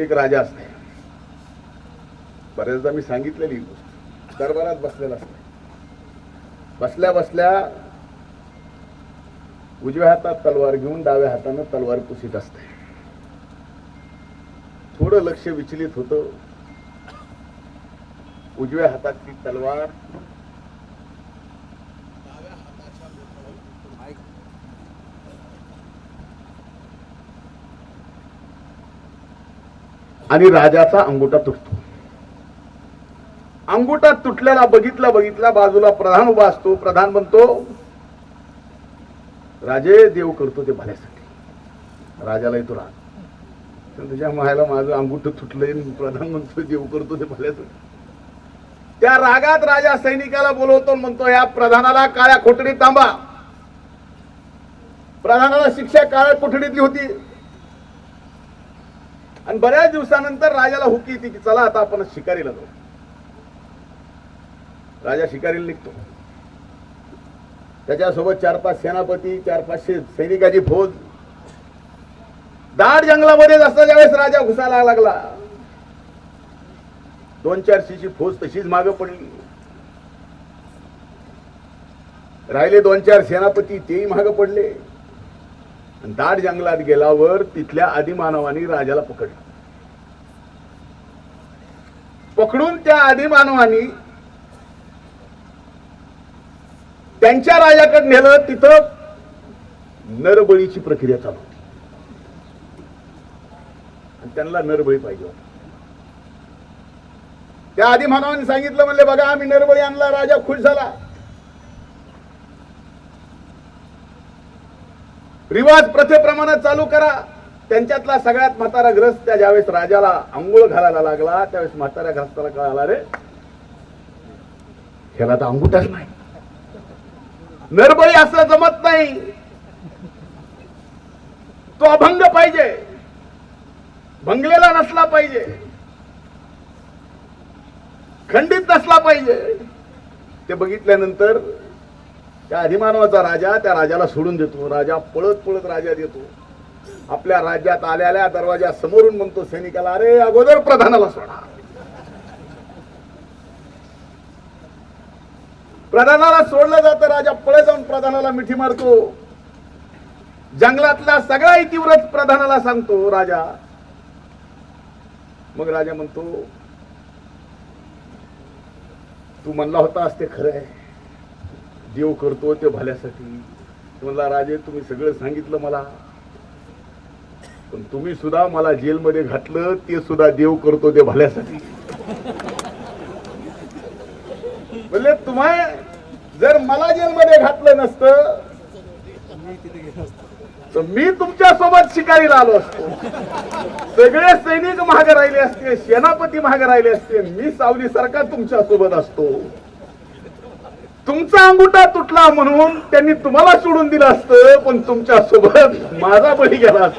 एक राजा असते, बऱ्याचदा मी सांगितलेली गोष्ट, दरबारात बसलेला असते, बसल्या बसल्या उजव्या हातात तलवार घेऊन डाव्या हाताने तलवार पुसीत असते. थोडं लक्ष विचलित होतं. उजव्या हातातली तलवार डाव्या हाताच्या बोटावर आणि राजाचा अंगुठा तुटतो. अंगुठा तुटलेला बघितला बाजूला प्रधान उभा असतो. प्रधान म्हणतो, राजे देव करतो ते भल्यासाठी. राजाला येतो राग, तुझ्या मायाला माझं अंगुठं तुटलंय, प्रधान म्हणतो देव करतो ते भल्यासाठी. त्या रागात राजा सैनिकाला बोलवतो, म्हणतो या प्रधानाला काळ्या कोठडीत थांबा. प्रधानाला शिक्षा काळ्या कोठडीतली होती. आणि बऱ्याच दिवसानंतर राजाला हुकी येते की चला आता आपण शिकारीला जाऊ. राजा शिकारीला निघतो. त्याच्यासोबत 4-5 सेनापती, 400-500 सैनिकाची फौज. दाट जंगलामध्ये जसा ज्यावेळेस राजा घुसायला लागला, 200-400ची फौज तशीच मागे पडली. राहिले 2-4 सेनापती, तेही मागे पडले. आणि दाट जंगलात गेल्यावर तिथल्या आदिमानवानी राजाला पकडलं. पकडून त्या आदिमानवानी त्यांच्या राजाकडे नेलं. तिथं नरबळीची प्रक्रिया चालू होती आणि त्यांना नरबळी पाहिजे होता. त्या आदिमानवाने सांगितलं, म्हणले बघा आम्ही नरबळी आणला. राजा खुश झाला. रिवाज प्रथेप्रमाणे चालू करा. त्यांच्यातला सगळ्यात म्हातारा ग्रस्त त्या ज्यावेळेस राजाला अंघोळ घालायला लागला, त्यावेळेस म्हाताऱ्या ग्रस्ताला कळाला, रे ह्याला तर अंगुठाच नाही, नरबळी असं जमत नाही, तो अभंग पाहिजे, भंगलेला नसला पाहिजे, खंडित नसला पाहिजे. ते बघितल्यानंतर त्या अधिमानवाचा राजा त्या राजाला सोडून देतो. राजा पळत पळत राज्यात येतो. आपल्या राज्यात आलेल्या दरवाजा समोरून म्हणतो सैनिकाला, अरे अगोदर प्रधानाला सोडा. प्रधानाला सोडलं जातं. राजा पळत जाऊन प्रधानाला मिठी मारतो. जंगलातला सगळा इतिवृत्त प्रधानाला सांगतो राजा. मग राजा म्हणतो, तू म्हणला होतास ते खरं आहे, देव करतो ते भल्यासाठी. म्हणला, राजे तुम्ही सगळं सांगितलं मला, पण तुम्ही सुद्धा मला जेलमध्ये घातलं, ते सुद्धा देव करतो ते भल्यासाठी. म्हणजे तुम्हाला जर मला जेलमध्ये घातलं नसतं तर मी तुमच्या सोबत शिकारीला आलो असतो. सगळे सैनिक मागे राहिले असते, सेनापती मागे राहिले असते, मी सावली सारखा तुमच्या सोबत असतो. तुमचा अंगुठा तुटला म्हणून त्यांनी तुम्हाला सोडून दिलं असतं, पण तुमच्या सोबत माझा बळी गेला असता.